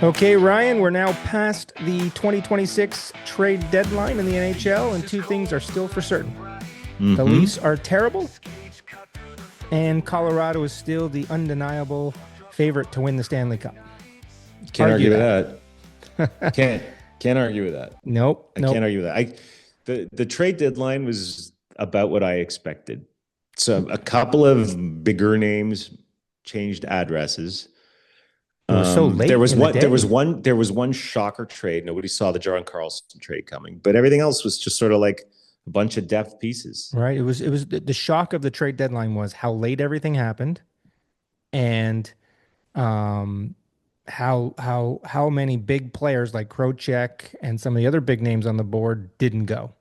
Okay, Ryan, we're now past the 2026 trade deadline in the NHL, and two things are still for certain. The Leafs are terrible, and Colorado is still the undeniable favorite to win the Stanley Cup. Can't argue with that. Can't argue with that. Nope. I can't argue with that. The trade deadline was about what I expected. So a couple of bigger names changed addresses. It was so late. There was one shocker trade. Nobody saw the John Carlson trade coming, but everything else was just sort of like a bunch of depth pieces. Right. It was the shock of the trade deadline was how late everything happened, and how many big players like Krocek and some of the other big names on the board didn't go.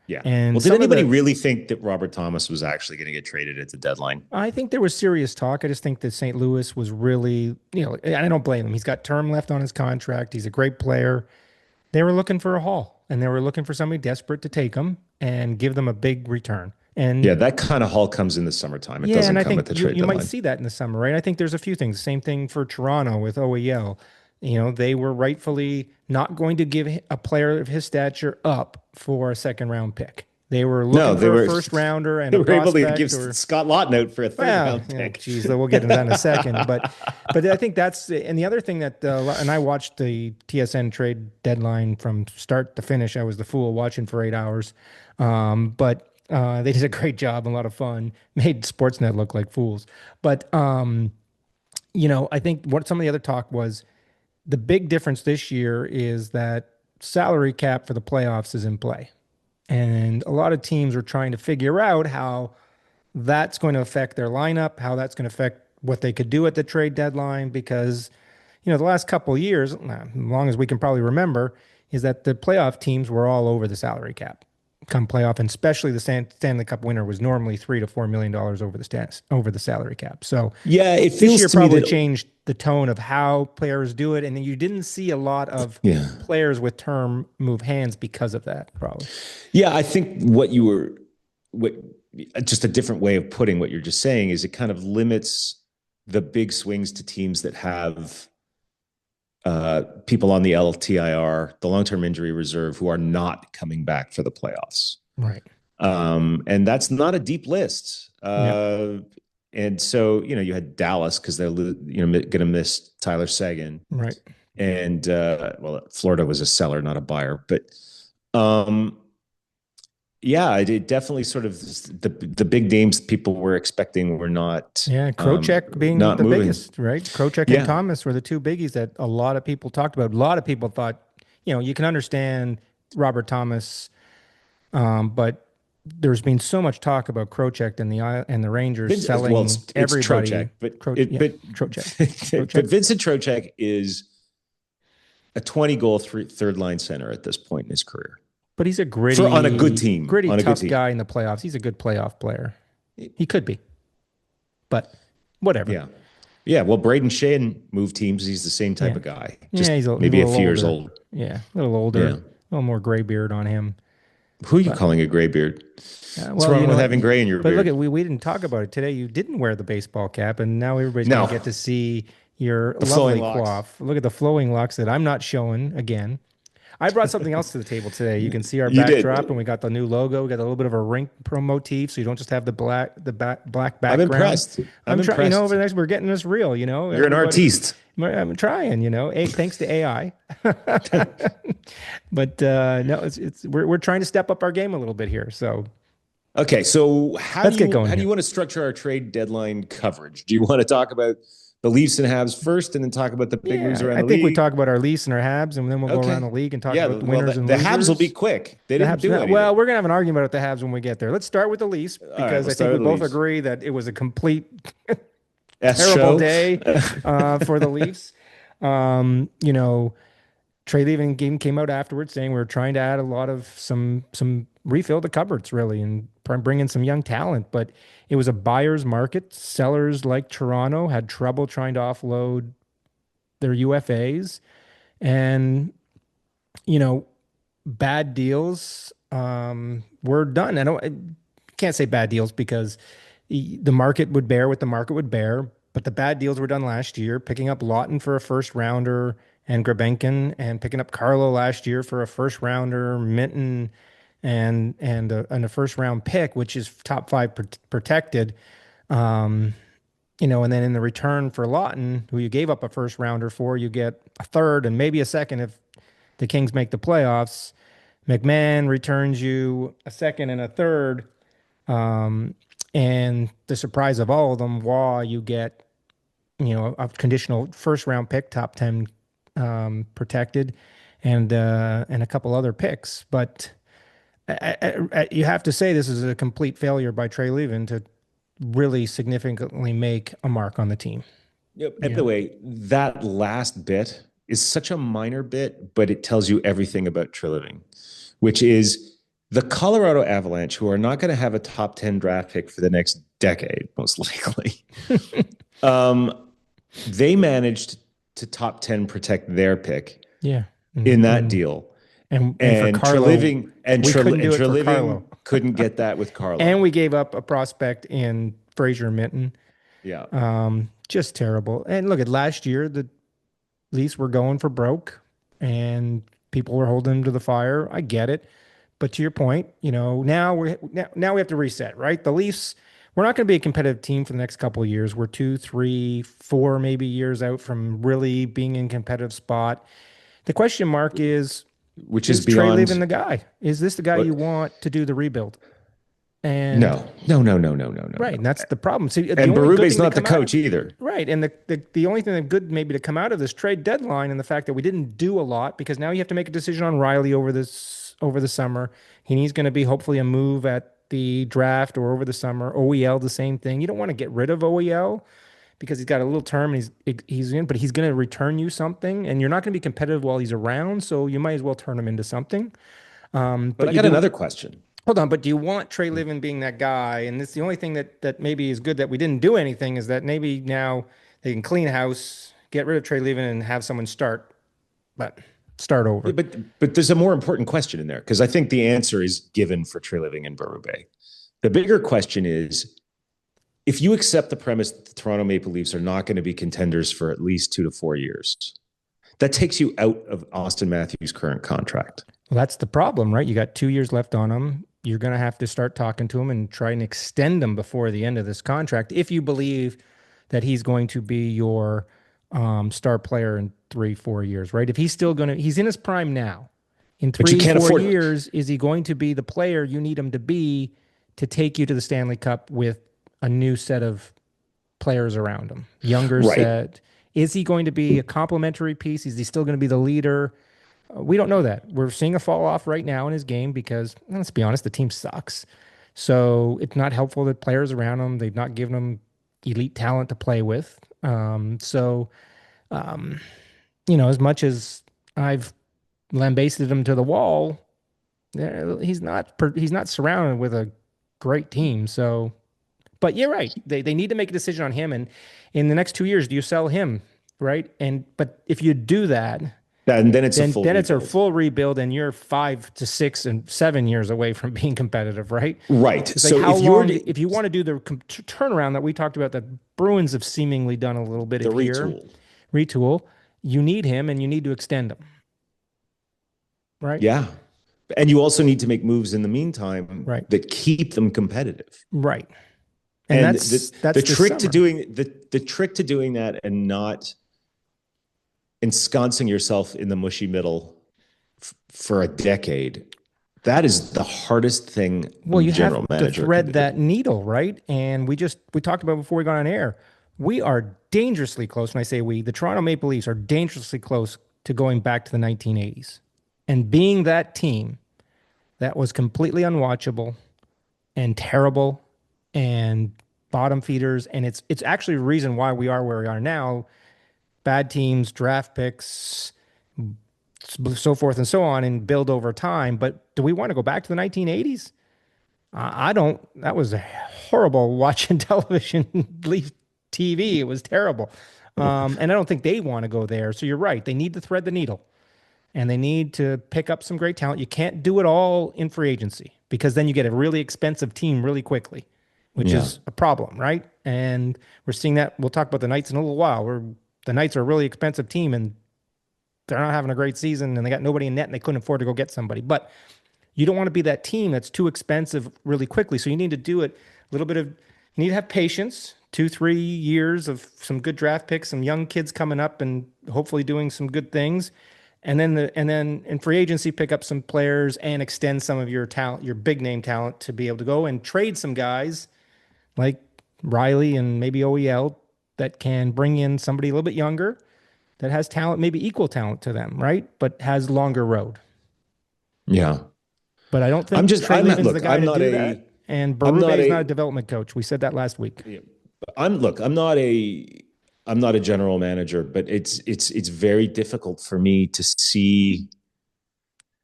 Yeah. And well, did anybody really think that Robert Thomas was actually going to get traded at the deadline? I think there was serious talk. I just think that St. Louis was really, I don't blame him. He's got term left on his contract. He's a great player. They were looking for a haul, and they were looking for somebody desperate to take him and give them a big return. And yeah, that kind of haul comes in the summertime. It doesn't come at the trade deadline. You might see that in the summer, right? I think there's a few things. Same thing for Toronto with OEL. They were rightfully not going to give a player of his stature up for a second round pick. They were looking for a first rounder and they were able to give Scott Laughton out for a third round pick. Geez, we'll get into that in a second. But I think that's, and the other thing that, and I watched the TSN trade deadline from start to finish. I was the fool watching for 8 hours. But they did a great job, a lot of fun, made Sportsnet look like fools. But, I think what some of the other talk was, the big difference this year is that salary cap for the playoffs is in play. And a lot of teams are trying to figure out how that's going to affect their lineup, how that's going to affect what they could do at the trade deadline, because, the last couple of years, as long as we can probably remember, is that the playoff teams were all over the salary cap come playoff, and especially the Stanley Cup winner was normally $3 to $4 million over the salary cap. So yeah, it this feels year to me probably that changed the tone of how players do it, and then you didn't see a lot of players with term move hands because of that, probably. Yeah, I think just a different way of putting what you're just saying is it kind of limits the big swings to teams that have people on the LTIR, the long-term injury reserve, who are not coming back for the playoffs. Right. And that's not a deep list. And so, you had Dallas because they're, going to miss Tyler Seguin. Right. And, Florida was a seller, not a buyer. But, it definitely sort of the big names people were expecting were not. Yeah, Krocek being not the moving. biggest, right? Krocek and Thomas were the two biggies that a lot of people talked about. A lot of people thought, you can understand Robert Thomas, but there's been so much talk about Krocek and the Rangers selling everybody. Trocheck, Trocheck. But Vincent Trocheck is a 20-goal third line center at this point in his career. But he's a gritty, on a good team, tough guy in the playoffs. He's a good playoff player. He could be, but whatever. Yeah, yeah. Well, Braden Shane moved teams. He's the same type of guy. Just he's maybe a few older. years old. Yeah, a little older, a little more gray beard on him. Who are you calling a gray beard? What's wrong with having gray in your beard? But look, we didn't talk about it today. You didn't wear the baseball cap, and now everybody's going to get to see your lovely coif. Look at the flowing locks that I'm not showing again. I brought something else to the table today. You can see our backdrop, and we got the new logo. We got a little bit of a rink pro motif, so you don't just have the black background. I'm impressed. I'm impressed. Over the next, we're getting this real. You're an artiste. I'm trying. Thanks to AI. But no, we're trying to step up our game a little bit here. So. Okay, so how do you want to structure our trade deadline coverage? Do you want to talk about the Leafs and Habs first, and then talk about the big moves around the league? I think we talk about our Leafs and our Habs, and then we'll go around the league and talk about the winners and losers. The Habs will be quick. They didn't do anything. Well, we're going to have an argument about the Habs when we get there. Let's start with the Leafs, because I think we both agree that it was a complete terrible day for the Leafs. Trey Leaving game came out afterwards saying we were trying to add a lot of some refill the cupboards, really, and bring in some young talent. But it was a buyer's market. Sellers like Toronto had trouble trying to offload their UFAs. And, bad deals were done. I can't say bad deals because the market would bear what the market would bear. But the bad deals were done last year, picking up Laughton for a first rounder and Grabenkin, and picking up Carlo last year for a first rounder, Minton, and a first round pick, which is top five protected. Um, and then in the return for Lawton, who you gave up a first rounder for, you get a third and maybe a second if the Kings make the playoffs. McMahon returns you a second and a third. Um, and the surprise of all of them, you get, a conditional first round pick, top 10 protected, and a couple other picks. But you have to say this is a complete failure by Trey Levin to really significantly make a mark on the team. Yep. By the way, that last bit is such a minor bit, but it tells you everything about Trey Levin, which is the Colorado Avalanche, who are not going to have a top 10 draft pick for the next decade, most likely. They managed to top 10 protect their pick in that deal. And for Carlo, Treliving couldn't get that with Carlo. And we gave up a prospect in Fraser Minton. Yeah. Just terrible. And look at last year, the Leafs were going for broke and people were holding them to the fire. I get it. But to your point, now we have to reset, right? The Leafs, we're not going to be a competitive team for the next couple of years. We're 2, 3, 4 maybe years out from really being in a competitive spot. The question mark is, which is Trey beyond Levin the guy? Is this the guy you want to do the rebuild? And no. Right, and that's the problem. See, and Berube's not the coach either. Right, and the only thing that good maybe to come out of this trade deadline and the fact that we didn't do a lot, because now you have to make a decision on Riley over the summer. He's going to be hopefully a move at the draft or over the summer. OEL, the same thing. You don't want to get rid of OEL because he's got a little term and he's in, but he's going to return you something, and you're not going to be competitive while he's around, so you might as well turn him into something. But I got another question. Hold on, but do you want Trey Levin being that guy? And it's the only thing that maybe is good that we didn't do anything is that maybe now they can clean house, get rid of Trey Levin, and have someone start over. Yeah, but there's a more important question in there, because I think the answer is given for Trey Levin and Berube. The bigger question is, if you accept the premise that the Toronto Maple Leafs are not going to be contenders for at least 2 to 4 years, that takes you out of Austin Matthews' current contract. Well, that's the problem, right? You got 2 years left on him. You're going to have to start talking to him and try and extend him before the end of this contract if you believe that he's going to be your star player in 3-4 years, right? If he's still he's in his prime now. In 3-4 years, is he going to be the player you need him to be to take you to the Stanley Cup with a new set of players around him? Younger set. Is he going to be a complementary piece? Is he still going to be the leader? We don't know that. We're seeing a fall off right now in his game because, let's be honest, the team sucks. So it's not helpful that players around him, they've not given him elite talent to play with. As much as I've lambasted him to the wall, he's not surrounded with a great team. So, but you're right. They need to make a decision on him. And in the next 2 years, do you sell him? Right. But if you do that, and then it's a full rebuild, and you're 5 to 6 and 7 years away from being competitive, right? Right. It's so like if you want to do the turnaround that we talked about, that Bruins have seemingly done a little bit of retool, you need him and you need to extend him, right? Yeah, and you also need to make moves in the meantime, right, that keep them competitive, right? And that's the trick to doing the trick to doing that and not ensconcing yourself in the mushy middle for a decade. That is the hardest thing. Well, you have to thread that needle, right? And we talked about before we got on air. We are dangerously close. And I say we, the Toronto Maple Leafs are dangerously close to going back to the 1980s and being that team that was completely unwatchable and terrible and bottom feeders. And it's actually a reason why we are where we are now. Bad teams, draft picks, so forth and so on, and build over time. But do we want to go back to the 1980s? I don't. That was horrible watching television, Leaf TV. It was terrible. And I don't think they want to go there. So you're right. They need to thread the needle, and they need to pick up some great talent. You can't do it all in free agency because then you get a really expensive team really quickly, which is a problem, right? And we're seeing that. We'll talk about the Knights in a little while. The Knights are a really expensive team, and they're not having a great season and they got nobody in net and they couldn't afford to go get somebody. But you don't want to be that team that's too expensive really quickly. So you need to do it a little bit of, you need to have patience, 2, 3 years of some good draft picks, some young kids coming up and hopefully doing some good things. And then in free agency, pick up some players and extend some of your talent, your big name talent to be able to go and trade some guys like Riley and maybe OEL that can bring in somebody a little bit younger that has talent, maybe equal talent to them, right? But has longer road. Yeah. But I don't I'm think just, I'm not, Treliving's the look, guy to do that. And I'm Berube not is not a a, development coach. We said that last week. yeah, look, I'm not a general manager, but it's very difficult for me to see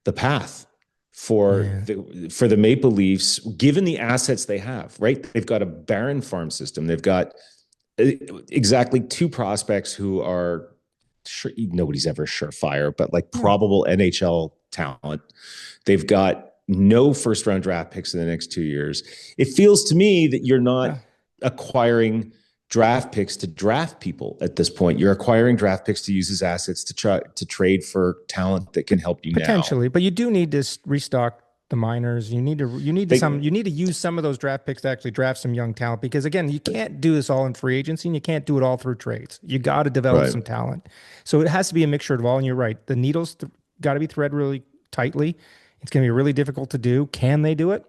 the path Yeah. for the Maple Leafs, given the assets they have, right? They've got a barren farm system. They've got exactly two prospects who are sure, nobody's ever surefire, but like No. probable NHL talent. They've got no first round draft picks in the next 2 years. It feels to me that you're not Yeah. acquiring draft picks to draft people at this point. You're acquiring draft picks to use as assets to try to trade for talent that can help you now. Potentially, but you do need to restock the minors. They, You need to use some of those draft picks to actually draft some young talent because again, you can't do this all in free agency and you can't do it all through trades. You got to develop right. some talent. So it has to be a mixture of all. And you're right, the needles got to be thread really tightly. It's going to be really difficult to do. Can they do it?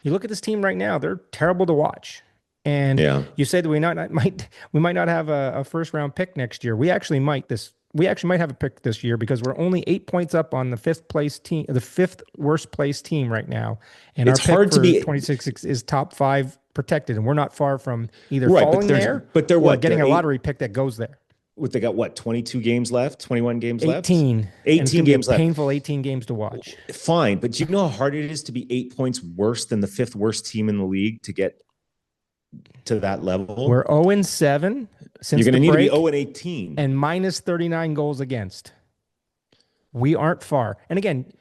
You look at this team right now; they're terrible to watch. And Yeah. you said that we might not have a first round pick next year. We actually might have a pick this year because we're only 8 points up on the fifth place team, the fifth worst place team right now, and It's our pick hard to for be 26 is top 5 protected, and we're not far from either right, falling there but they're or what? getting They're a eight. lottery pick that goes there. What they got? What? 22 games left? 21 games left? 18, and it's 18 going to be a games left. painful 18 games to watch. Fine, but do you know how hard it is to be 8 points worse than the fifth worst team in the league to get to that level? We're 0-7 since You're going to the need to be break 0-18 and minus 39 goals against. We aren't far. And again,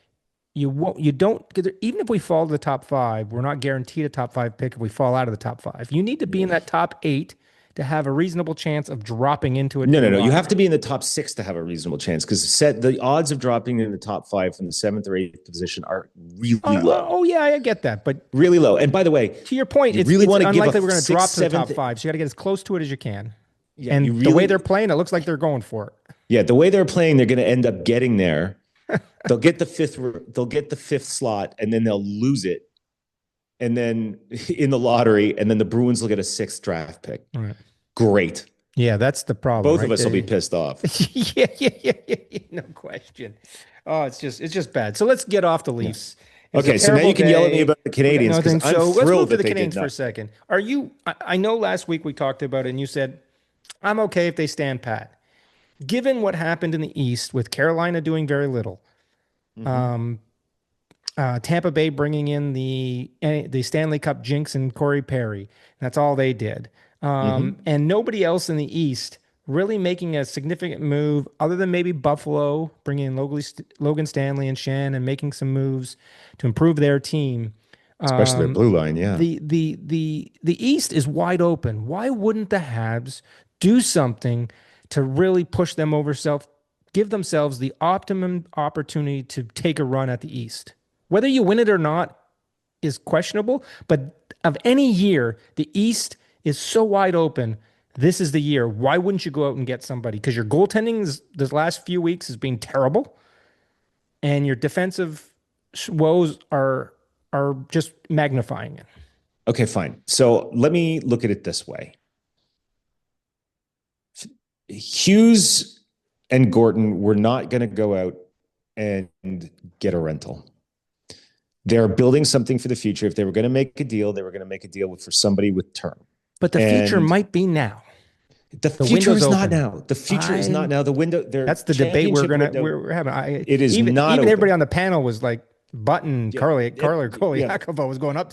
you don't, even if we fall to the top 5, we're not guaranteed a top 5 pick if we fall out of the top 5. You need to be in that top 8 to have a reasonable chance of dropping into it. No. You have to be in the top 6 to have a reasonable chance because the odds of dropping in the top 5 from the 7th or 8th position are really low. Oh, yeah, I get that. But really low. And by the way, to your point, it's really want to unlikely we're give going to drop to the top seventh, 5. So you got to get as close to it as you can. Yeah, and the way they're playing, it looks like they're going for it. Yeah, the way they're playing, they're going to end up getting there. They'll get the fifth slot, and then they'll lose it, and then in the lottery, and then the Bruins will get a 6th draft pick. Right. Great. Yeah, that's the problem. Both of us will be pissed off. yeah, no question. Oh, it's just bad. So let's get off the Leafs. Yeah. Okay, so now you can yell at me about the Canadians because I'm so thrilled let's move to that the they Canadians did for a second. Are you? I know last week we talked about it, and you said I'm okay if they stand pat. Given what happened in the East with Carolina doing very little, Tampa Bay bringing in the Stanley Cup jinx and Corey Perry, that's all they did, and nobody else in the East really making a significant move other than maybe Buffalo bringing in Logan Stanley and Shen and making some moves to improve their team. especially their blue line. Yeah, The East is wide open. Why wouldn't the Habs do something to really push them over give themselves the optimum opportunity to take a run at the East? Whether you win it or not is questionable, but of any year, the East is so wide open. This is the year. Why wouldn't you go out and get somebody? Because your goaltending this last few weeks has been terrible, and your defensive woes are just magnifying it. Okay, fine. So let me look at it this way. Hughes and Gorton were not going to go out and get a rental. They're building something for the future. If they were going to make a deal, they were going to make a deal for somebody with term. But the future might be now. The future is not now. The future is not now. The window. That's the debate we're having. It is even not. Even everybody on the panel was like, Button, Carly Yakova was going up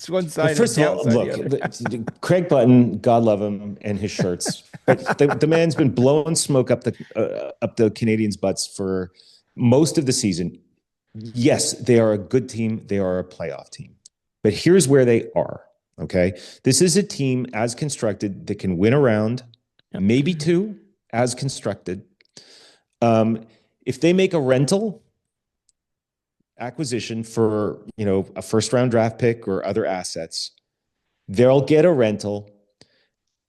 one side. First of all, look, Craig Button, God love him and his shirts, but the man's been blowing smoke up the Canadians' butts for most of the season. Yes, they are a good team. They are a playoff team, but here's where they are. Okay, this is a team as constructed that can win a round, maybe 2, as constructed. if they make a rental acquisition for, a first round draft pick or other assets, they'll get a rental.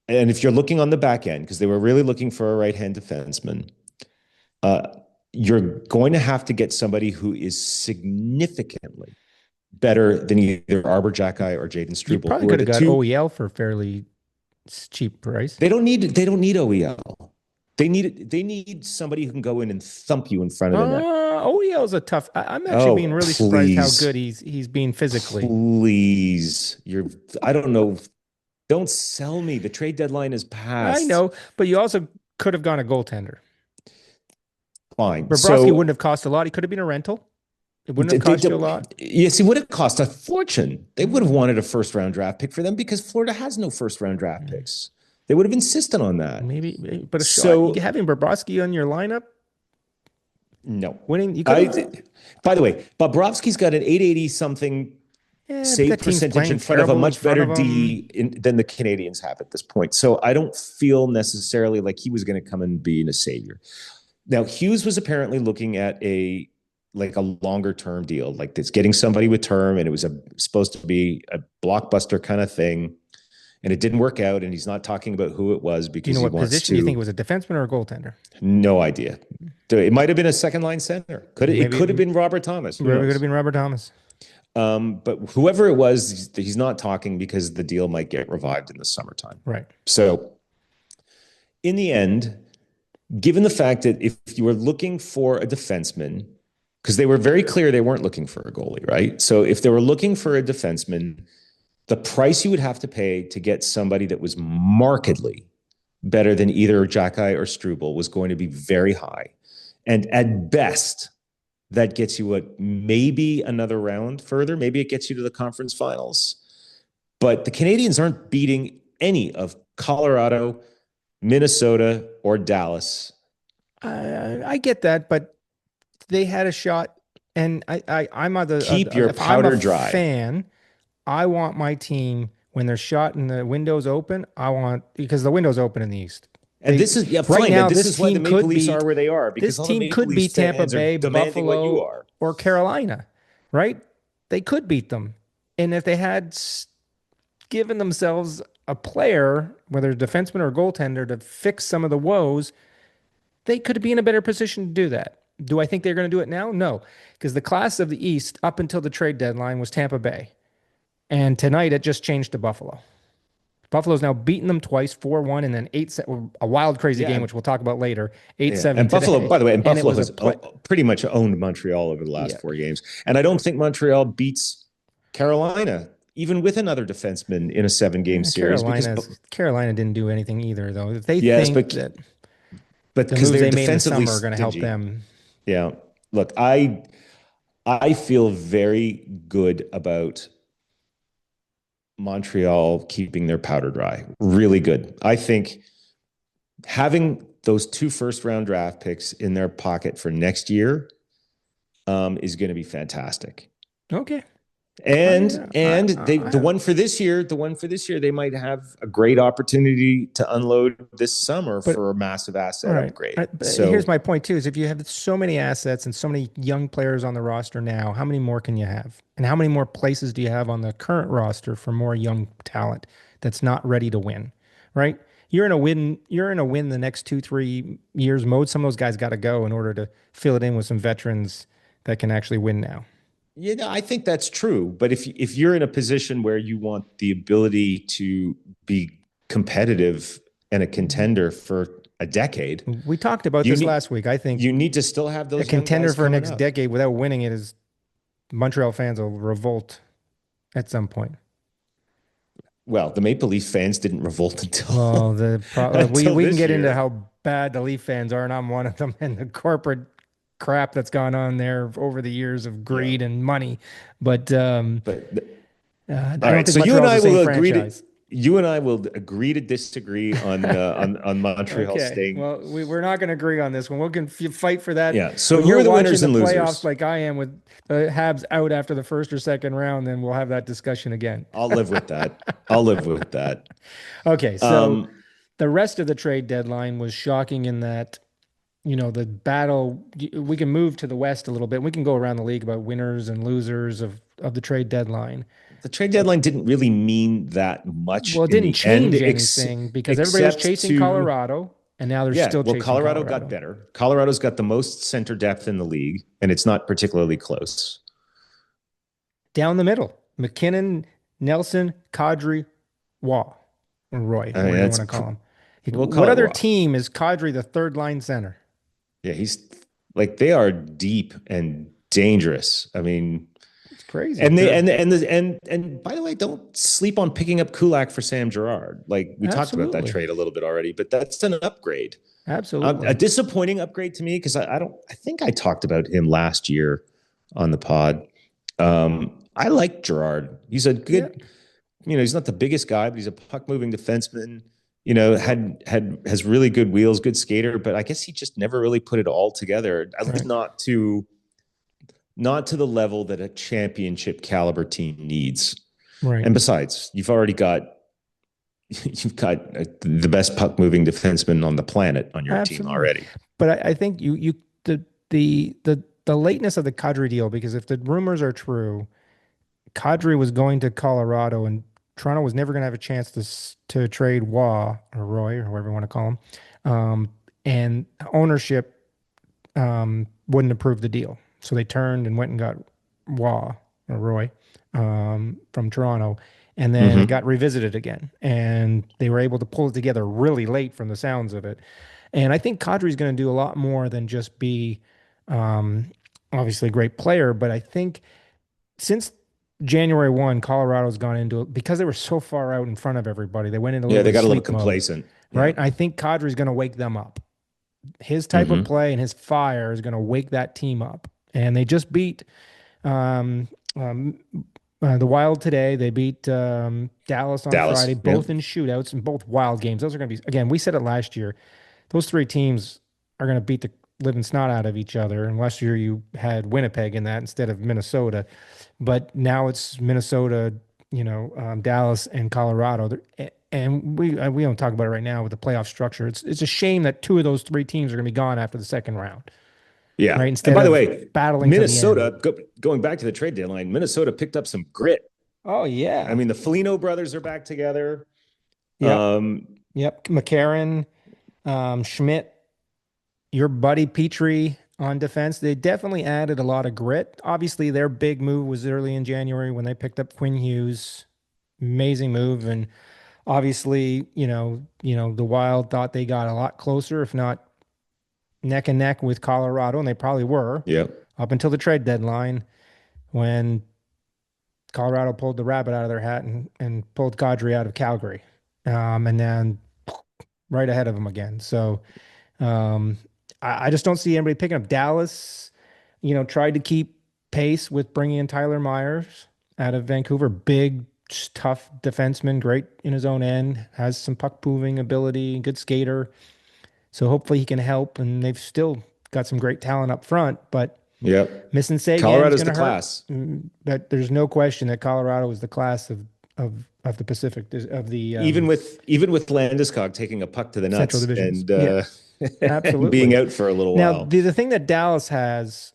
And if you're looking on the back end, because they were really looking for a right-hand defenseman, uh, you're going to have to get somebody who is significantly better than either Arbor Jacki or Jaden You Struble, probably who are could the have got two. OEL for fairly cheap price. They don't need OEL. They need somebody who can go in and thump you in front of the net. OEL is a tough. I'm actually being Oh, really surprised how please. good he's being physically. Please. I don't know. Don't sell me. The trade deadline is I passed. know, but you also could have gone a goaltender. Fine. Bobrovsky So wouldn't have cost a lot. He could have been a rental. It wouldn't have they, cost they, you a lot. yes, it would have cost a fortune. They would have wanted a first round draft pick for them because Florida has no first round draft picks. They would have insisted on that. Maybe, but a shot. You So having Bobrovsky on your lineup, no. winning, you could I have. by the way, Bobrovsky's got an 880 something Yeah, but save that team's percentage playing in front of a terrible in much front better of him. than the Canadians have at this point. So I don't feel necessarily like he was going to come and be a savior. Now, Hughes was apparently looking at a longer term deal, like this, getting somebody with term, and it was supposed to be a blockbuster kind of thing, and it didn't work out. And he's not talking about who it was Do you because know he what wants position? Do you think to. it was a defenseman or a goaltender? No idea. It might have been a second line center. It Maybe could have been Robert Thomas. Who Maybe it could have knows? been Robert Thomas. But whoever it was, he's not talking because the deal might get revived in the summertime. Right. So, in the end, given the fact that if you were looking for a defenseman, because they were very clear they weren't looking for a goalie, right? So, if they were looking for a defenseman, the price you would have to pay to get somebody that was markedly better than either Jacki or Struble was going to be very high. And at best, that gets you maybe another round further. Maybe it gets you to the conference finals. But the Canadians aren't beating any of Colorado, Minnesota, or Dallas. I get that, but they had a shot, and I'm Keep your if I'm a powder dry. fan, I want my team when they're shot and the window's open. Because the window's open in the East. And this is Right fine. now, And this this is why the team Maple could Leafs beat are where they are because this all the team Maple could Leafs beat Tampa fans are Bay, demanding what you Buffalo, are. or Carolina, right? They could beat them, and if they had given themselves a player, whether a defenseman or a goaltender, to fix some of the woes, they could be in a better position to do that. Do I think they're going to do it now? No, because the class of the East up until the trade deadline was Tampa Bay. And tonight it just changed to Buffalo. Buffalo's now beaten them twice, 4-1, and then a wild, crazy game, Yeah, which we'll talk about later, yeah. 8-7 And Buffalo, today. by the way, and And it Buffalo was a has play. pretty much owned Montreal over the Yeah. last 4 games. And I don't think Montreal beats Carolina, even with another defenseman in a 7 game series. Carolina didn't do anything either, though. If they Yes, think that but the because moves they're they made in the defensively summer are going to help stingy. them. Yeah. Look, I feel very good about Montreal keeping their powder dry. Really good. I think having those 2 first round draft picks in their pocket for next year is going to be fantastic. Okay. The one for this year, they might have a great opportunity to unload this summer for a massive asset upgrade. So here's my point too: is if you have so many assets and so many young players on the roster now, how many more can you have? And how many more places do you have on the current roster for more young talent that's not ready to win? Right? You're in a win the next 2-3 years mode. Some of those guys got to go in order to fill it in with some veterans that can actually win now. Yeah, I think that's true. But if you're in a position where you want the ability to be competitive and a contender for a decade, we talked about this last week. I think you need to still have those a contender for the next up. decade without winning it is Montreal fans will revolt at some point. Well, the Maple Leaf fans didn't revolt until we can get into how bad the Leaf fans are, and I'm one of them, and the corporate crap that's gone on there over the years of greed and money. But I don't think so you and I will agree. You and I will agree to disagree on Montreal staying. Well, we're not going to agree on this one. We can fight for that. Yeah. So you're the winners and losers. Playoffs like I am with the Habs out after the first or second round, then we'll have that discussion again. I'll live with that. Okay. So the rest of the trade deadline was shocking in that the battle. We can move to the West a little bit. We can go around the league about winners and losers of the trade deadline. The trade But deadline didn't really mean that much well, it in didn't the end, change anything because everybody was except chasing to, Colorado, and now they're yeah, still well, chasing Colorado got Colorado. better. Colorado's got the most center depth in the league, and it's not particularly close. Down the middle, McKinnon, Nelson, Kadri, Waugh, or Roy, I or mean, whatever you that's want to call him. we'll call What it other raw. team is Kadri the third line center? Yeah, he's like they are deep and dangerous. I mean, It's crazy. and they They're and by the way, don't sleep on picking up Kulak for Sam Girard. Like we talked about that absolutely, trade a little bit already, but that's an upgrade. A absolutely. disappointing upgrade to me because I think I talked about him last year on the pod. I like Girard. He's a Yeah, good, he's not the biggest guy, but he's a puck moving defenseman. Has really good wheels, good skater, but I guess he just never really put it all together. At least right, not to the level that a championship caliber team needs. right. And besides, you've got the best puck moving defenseman on the planet on your team Absolutely. already. But I think the lateness of the Kadri deal, because if the rumors are true, Kadri was going to Colorado and Toronto was never going to have a chance to trade Waugh or Roy or whoever you want to call him. And ownership wouldn't approve the deal. So they turned and went and got Waugh or Roy from Toronto. And then it got Mm-hmm. revisited again. And they were able to pull it together really late from the sounds of it. And I think Kadri's going to do a lot more than just be um, obviously a great player. But I think since January 1, Colorado's gone into it because they were so far out in front of everybody. They went into a Yeah, little they bit of got a little sleep mode, complacent. Yeah. right? I think Kadri's going to wake them up. His type of Mm-hmm. play and his fire is going to wake that team up. And they just beat um, um, the Wild today. They beat Dallas on Friday, Dallas. Yeah. both in shootouts and both wild games. Those are going to be, again, we said it last year. Those three teams are going to beat the living snot out of each other. And last year you had Winnipeg in that instead of Minnesota. But now it's Minnesota, Dallas and Colorado. And we don't talk about it right now with the playoff structure. It's a shame that two of those three teams are going to be gone after the second round, Yeah. right? And Instead by the of way, battling to the end. Minnesota, going back to the trade deadline, Minnesota picked up some grit. Oh I yeah. mean, the Foligno brothers are back together. Yep. Um, Yep. McCarron, Schmidt, your buddy Petrie on defense. They definitely added a lot of grit. Obviously, their big move was early in January when they picked up Quinn Hughes. Amazing move. And obviously, the Wild thought they got a lot closer, if not neck and neck with Colorado, and they probably were yeah. up until the trade deadline when Colorado pulled the rabbit out of their hat and pulled Kadri out of Calgary. And then right ahead of them again. So um, I just don't see anybody picking up Dallas. Tried to keep pace with bringing in Tyler Myers out of Vancouver. Big, tough defenseman, great in his own end, has some puck moving ability, good skater. So hopefully he can help. And they've still got some great talent up front, but Yeah. missing Sagan's Colorado's going the to hurt. class. But there's no question that Colorado is the class of the Pacific of the Even with Landeskog taking a puck to the Central nuts Divisions. and Yeah, and being absolutely. out for a little Now, while. the thing that Dallas has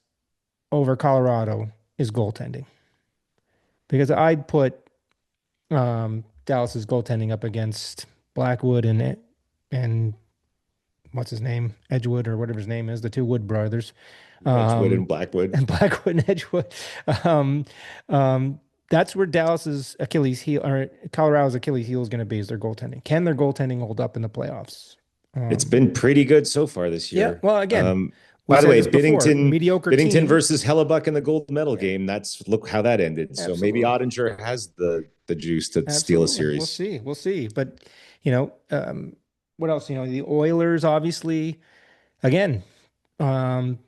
over Colorado is goaltending because I'd put Dallas's goaltending up against Blackwood and what's his name, Edgewood or whatever his name is, the two Wood brothers, Edgewood um, and Blackwood. and Blackwood and Edgewood. Um, that's where Dallas's Achilles heel or Colorado's Achilles heel is going to be is their goaltending. Can their goaltending hold up in the playoffs? It's Um, been pretty good so far this yeah. year. Well, again, we By the said way, this before. Biddington Mediocre Biddington team. versus Hellebuck in the gold medal Yeah, game. That's look how that ended. So maybe absolutely. Ottinger has the juice to steal a Absolutely. We'll series. see. We'll see. But, you know, what else? The Oilers, obviously, again, um,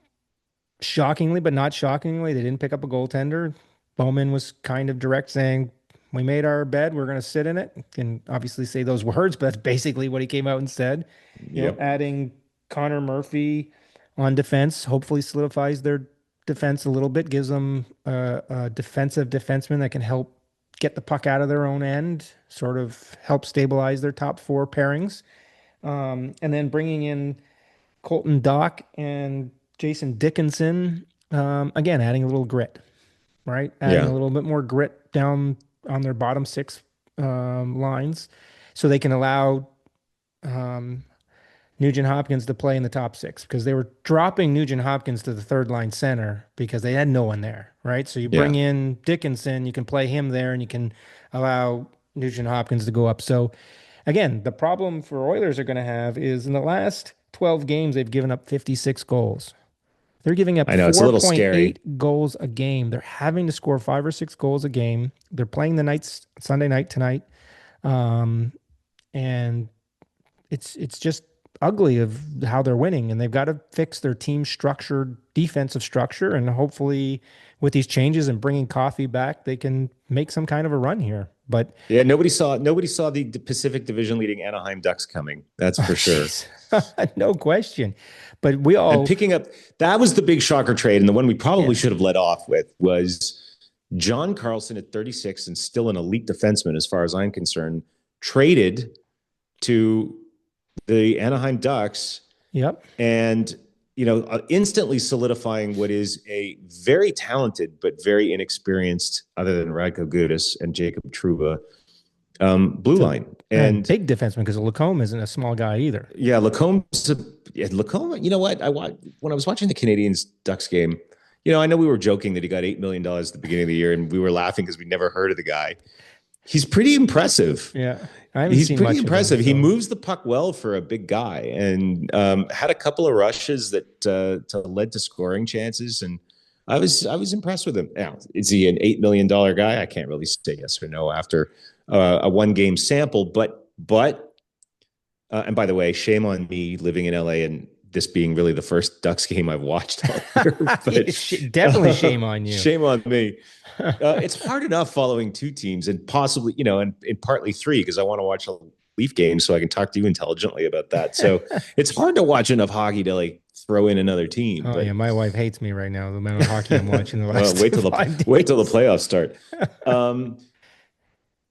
shockingly, but not shockingly, they didn't pick up a goaltender. Bowman was kind of direct saying, we made our bed, we're going to sit in it. Can obviously say those words, but that's basically what he came out and said. Yep. Adding Connor Murphy on defense hopefully solidifies their defense a little bit, gives them a defensive defenseman that can help get the puck out of their own end, sort of help stabilize their top four pairings. And then bringing in Colton Dock and Jason Dickinson. Again, adding a little grit, right? Adding a Yeah. little bit more grit down on their bottom six lines so they can allow um, Nugent Hopkins to play in the top six because they were dropping Nugent Hopkins to the third line center because they had no one there, right? So you bring Yeah. in Dickinson, you can play him there, and you can allow Nugent Hopkins to go up. So again, the problem for Oilers are going to have is in the last 12 games, they've given up 56 goals. They're giving up I know it's a little scary. 4.8 goals a game. They're having to score 5 or 6 goals a game. They're playing the nights Sunday night tonight. Um, and it's just ugly of how they're winning, and they've got to fix their team structure, defensive structure, and hopefully with these changes and bringing Coffee back, they can make some kind of a run here. But Yeah, nobody saw the Pacific Division leading Anaheim Ducks coming. That's oh, for sure. jeez, no question. But we And all, picking up that was the big shocker trade, and the one we probably yeah, should have led off with was John Carlson at 36 and still an elite defenseman, as far as I'm concerned, traded to the Anaheim Ducks, yep, and instantly solidifying what is a very talented but very inexperienced, other than Radko Gudas and Jacob Trouba, blue it's a line. and And big defenseman because Lacombe isn't a small guy either. yeah, Lacombe. You know what? When I was watching the Canadians Ducks game. I know we were joking that he got $8 million at the beginning of the year, and we were laughing because we never heard of the guy. He's pretty impressive. Yeah, I haven't He's seen pretty much of him. impressive. He So moves the puck well for a big guy, and had a couple of rushes that led to scoring chances. And I was impressed with him. Now, is he an $8 million guy? I can't really say yes or no after a 1 game sample. But and by the way, shame on me living in LA and this being really the first Ducks game I've watched all year. But definitely shame on you. shame on me. It's hard enough following two teams and possibly, and partly three, because I want to watch a Leaf game so I can talk to you intelligently about that. So it's hard to watch enough hockey to like throw in another team. Oh But yeah, my wife hates me right now. The amount of hockey I'm watching the last wait till the 5 days. wait till the playoffs start. Um,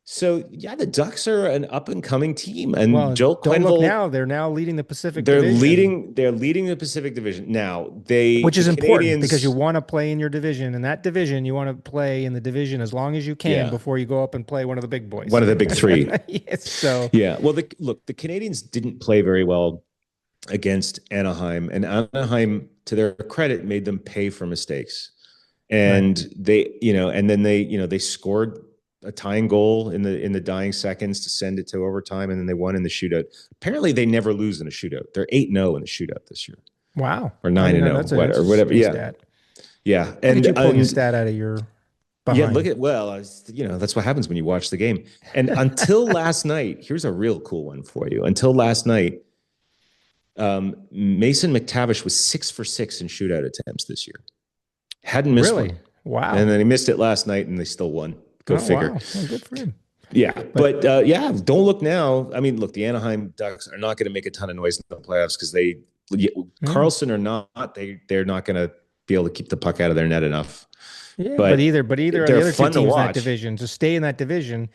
so yeah, the Ducks are an up and coming team, and Well, Joe don't look Quenneville. now. They're now leading the Pacific They're Division, leading. They're leading the Pacific Division now. The which the is important because you Canadians. want to play in your division. In that division, you want to play in the division as long as you can Yeah, before you go up and play one of the big one boys. of the big three. Yes. So, Yeah. Well, the Canadians didn't play very well against Anaheim, and Anaheim, to their credit, made them pay for mistakes. right. And and then they scored a tying goal in the dying seconds to send it to overtime, and then they won in the shootout. Apparently, they never lose in a shootout. They're 8-0 in the shootout this year, Wow. or I nine mean, and 0, that's or a whatever. silly Yeah, stat. yeah, Look at and you pulling a stat out of your yeah. Look behind. at that's what happens when you watch the game. And until last night, here's a real cool one for you. Until last night, Mason McTavish was 6 for 6 in shootout attempts this year. Hadn't missed one. Really? Wow. And then he missed it last night, and they still won. Go Oh, figure. wow. Well, good for him. Yeah, But but yeah, don't look now. I mean, look, the Anaheim Ducks are not going to make a ton of noise in the playoffs because yeah. Carlson or not, they're not going to be able to keep the puck out of their net enough. Yeah, But but either of the they're other two fun to teams in that watch. division to stay in that division,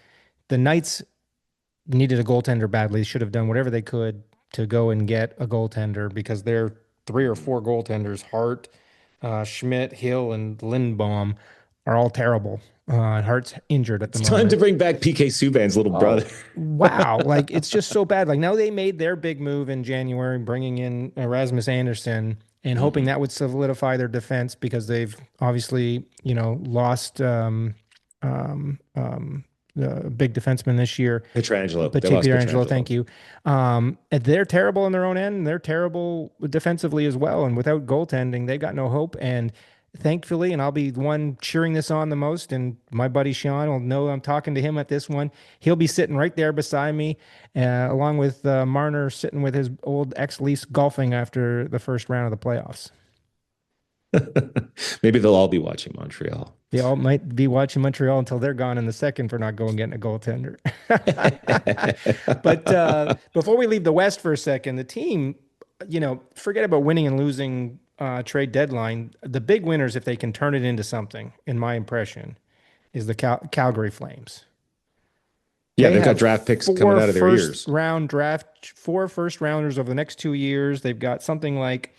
the Knights needed a goaltender badly. They should have done whatever they could to go and get a goaltender because their 3 or 4 goaltenders, Hart, Schmidt, Hill, and Lindbaum, are all terrible. Hart's injured at the It's time to moment. bring back PK Subban's little brother. Oh, wow. Like it's just so bad. Like now they made their big move in January, bringing in Erasmus Anderson and hoping Mhm. that would solidify their defense because they've obviously, lost the big defenseman this year. Pietrangelo. They lost Pietrangelo, Pietrangelo. thank you. And they're terrible on their own end. And they're terrible defensively as well. And without goaltending, they got no hope. And thankfully, and I'll be the one cheering this on the most, and my buddy Sean will know I'm talking to him at this one. He'll be sitting right there beside me, along with Marner sitting with his old ex-Leafs golfing after the first round of the playoffs. Maybe they'll all be watching Montreal. They all might be watching Montreal until they're gone in the second for not going getting a goaltender. But before we leave the West for a second, the team, forget about winning and losing trade deadline. The big winners, if they can turn it into something, in my impression, is the Calgary Flames. Yeah, They they've got have draft picks coming out of their ears. four first rounders over the next 2 years. They've got something like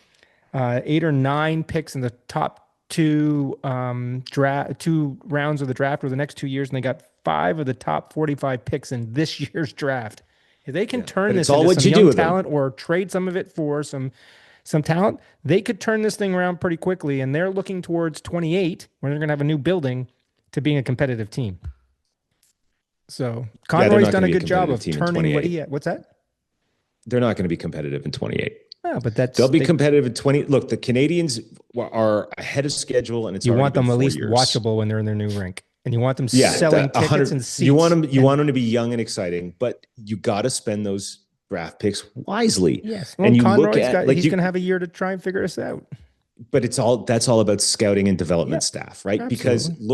8 or 9 picks in the top two rounds of the draft over the next 2 years, and they got 5 of the top 45 picks in this year's draft. If they can Yeah, turn but it's this all into what some you do young with them. talent or trade some of it for some talent, they could turn this thing around pretty quickly. And they're looking towards 28, where they're going to have a new building, to being a competitive team. So Yeah, they're Conroy's not done going to a be a good job competitive of team in turning what he 28. had. What's that? They're not going to be competitive in 28. Oh, but They'll that's be they. competitive in 20. Look, the Canadians are ahead of schedule, and it's You already want been them at four least years. watchable when they're in their new rink, and you want them Yeah, selling tickets 100. and seats. You And want them to be young and exciting, but you got to spend those draft picks wisely. yes, well, And you look Conroy's at got like he's you, going to have a year to try and figure this out. but that's all about scouting and development Yep, staff, right? Because absolutely.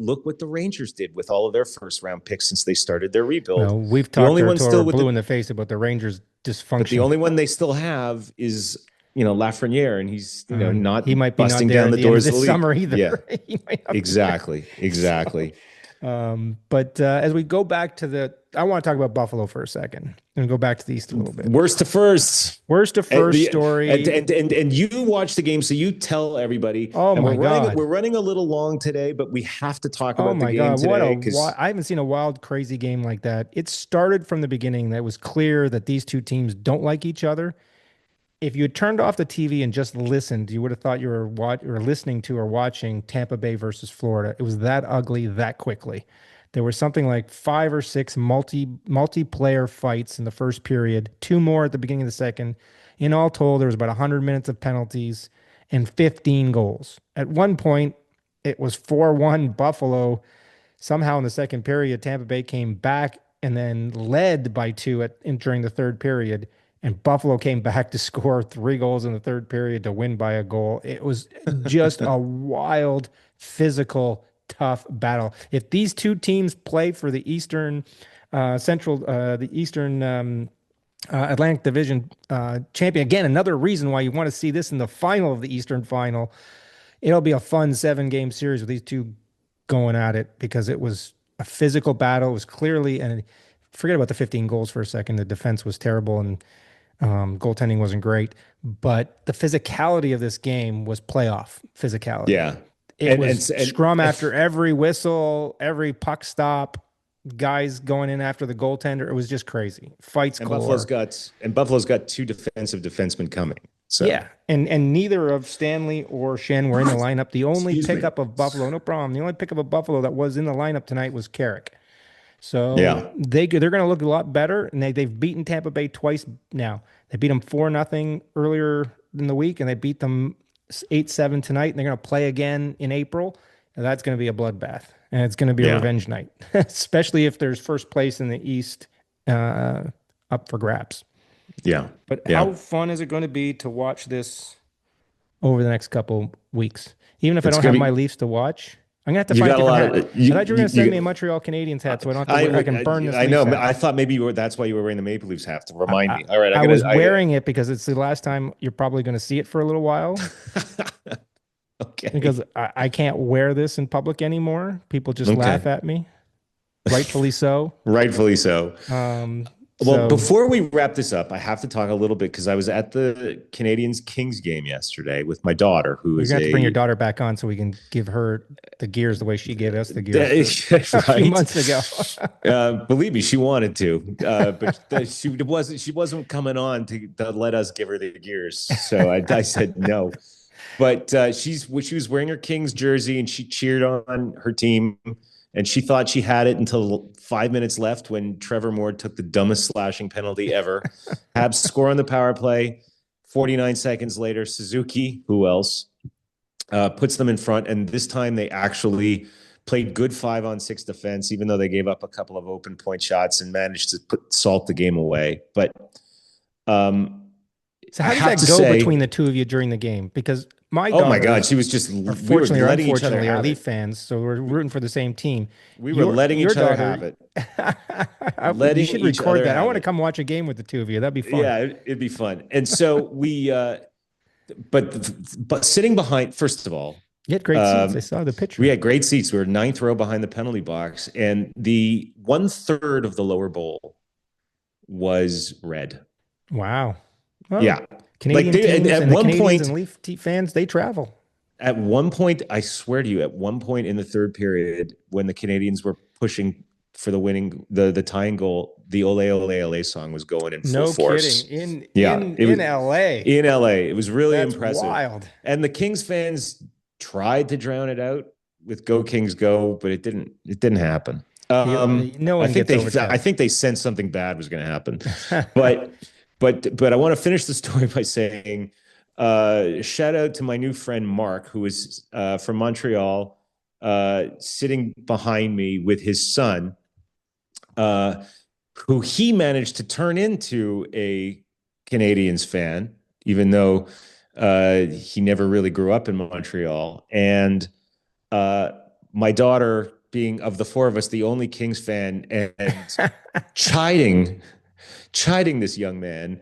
look what the Rangers did with all of their first round picks since they started their rebuild. Well, we've The talked only her one to her still with blue the in the face about the Rangers' but the dysfunction. only one they still have is Lafreniere, and he's He not might be not busting there down at the the end of doors of the this league. summer Yeah, either. He might not be there. exactly, So, exactly. but as we go back to I want to talk about Buffalo for a second and go back to the East a little bit. Worst to first. Worst to And first story. and you watch the game, so you tell everybody. Oh And my God. we're running a little long today, but we have to talk Oh about the my game God. today because I haven't seen a wild, crazy game like that. It started from the beginning that it was clear that these two teams don't like each other. If you had turned off the TV and just listened, you would have thought you were listening to or watching Tampa Bay versus Florida. It was that ugly that quickly. There was something like 5 or 6 multiplayer fights in the first period, 2 more at the beginning of the second. In all told, there was about 100 minutes of penalties and 15 goals. At one point, it was 4-1 Buffalo. Somehow in the second period, Tampa Bay came back and then led by two during the third period. And Buffalo came back to score 3 goals in the third period to win by a goal. It was just a wild, physical, tough battle. If these two teams play for the Eastern Atlantic Division champion, again, another reason why you want to see this in the final of the Eastern Final. It'll be a fun 7-game series with these two going at it because it was a physical battle. It was clearly, and forget about the 15 goals for a second. The defense was terrible and goaltending wasn't great, but the physicality of this game was playoff physicality. yeah, It was scrum after every whistle, every puck stop, guys going in after the goaltender. It was just crazy. Fights galore. Buffalo's got two defensive defensemen coming. So Yeah, and neither of Stanley or Shen were in the lineup. The only excuse me. pickup of Buffalo, no problem. The only pickup of Buffalo that was in the lineup tonight was Carrick. So Yeah, they're going to look a lot better, and they've beaten Tampa Bay twice now. They beat them 4-0 earlier in the week, and they beat them 8-7 tonight. And they're going to play again in April, and that's going to be a bloodbath, and it's going to be a yeah, revenge night, especially if there's first place in the East up for grabs. yeah, But yeah. how fun is it going to be to watch this over the next couple weeks? Even if I It's don't gonna have my be. Leafs to watch, I'm gonna have to You find a got a different lot hat. of I thought you were gonna send me a you. Montreal Canadiens hat, so I don't have to. I can burn this I Leafs know. hat. I thought maybe that's why you were wearing the Maple Leafs hat to remind I, me. All right, I was wearing it because it's the last time you're probably going to see it for a little while. Okay. Because I can't wear this in public anymore. People just laugh Okay. at me, rightfully so. Rightfully so. Um, Well, so before we wrap this up, I have to talk a little bit because I was at the Canadians Kings game yesterday with my daughter, who you're is gonna have to bring your a daughter back on so we can give her the gears the way she gave us the gears a few right. months ago. Believe me, she wanted to, but she wasn't coming on to let us give her the gears. So I said no. But she was wearing her Kings jersey and she cheered on her team. And she thought she had it until 5 minutes left when Trevor Moore took the dumbest slashing penalty ever. Habs score on the power play. 49 seconds later, Suzuki, who else, puts them in front. And this time they actually played good 5-on-6 defense, even though they gave up a couple of open point shots and managed to salt the game away. But so how did that go between the two of you during the game? Because my oh my daughter, God, she was just, fortunately we were or letting each other unfortunately, are have Leaf it. fans, so we're rooting for the same team. We were letting Your each other daughter, have it. you Letting should each record other that. I have want to it. come watch a game with the two of you. That'd be fun. Yeah, it'd be fun. And so we, but sitting behind, first of all, You had great seats. I saw the picture. We had great seats. We were ninth row behind the penalty box, and the 1/3 of the lower bowl was red. Wow. Well, Yeah. Canadian teams at and the one Canadians point, and Leaf fans, they travel. at one point, I swear to you, at one point in the third period, when the Canadians were pushing for the tying goal, the Ole Ole Ole song was going in full force. Kidding. In LA. In LA. It was really That's impressive. Wild. And the Kings fans tried to drown it out with "Go Kings Go," but it didn't happen. No one gets overcast. I think they sensed something bad was going to happen. But I want to finish the story by saying, shout out to my new friend Mark, who is from Montreal, sitting behind me with his son, who he managed to turn into a Canadiens fan, even though he never really grew up in Montreal. And my daughter, being of the four of us, the only Kings fan, and chiding this young man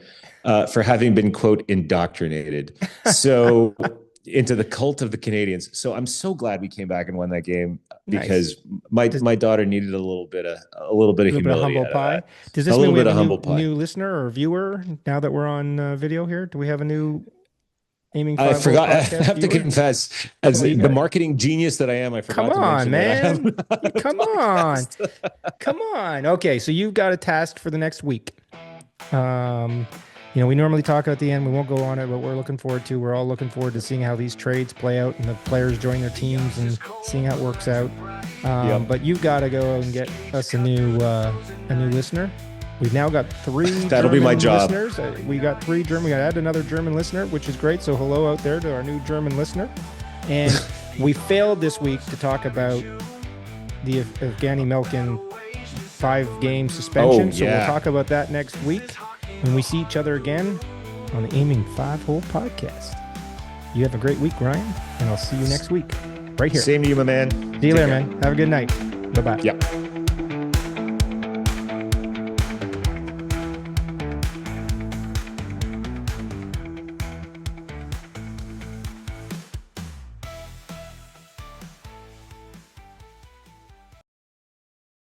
for having been, quote, indoctrinated. So into the cult of the Canadiens. So I'm so glad we came back and won that game, because my daughter needed a little bit of humility. Humble pie. Does this mean we have a new listener or viewer now that we're on video here? Do we have a new Aiming 5 I forgot. I have viewer? to confess, as the marketing genius that I am, I forgot to mention man. Come on. Come on. Okay, so you've got a task for the next week. We normally talk at the end. We won't go on it, but we're all looking forward to seeing how these trades play out and the players join their teams and seeing how it works out. But you've got to go and get us a new listener. We've now got 3 That'll be my job. Listeners. We got 3 German. We got to add another German listener, which is great. So hello out there to our new German listener. And we failed this week to talk about the Evgeny Malkin 5-game suspension. So we'll talk about that next week when we see each other again on the Aiming 5-Hole podcast. You have a great week, Ryan, and I'll see you next week right here. Same to you, my man. See you later, man. Have a good night. Bye-bye. Yep.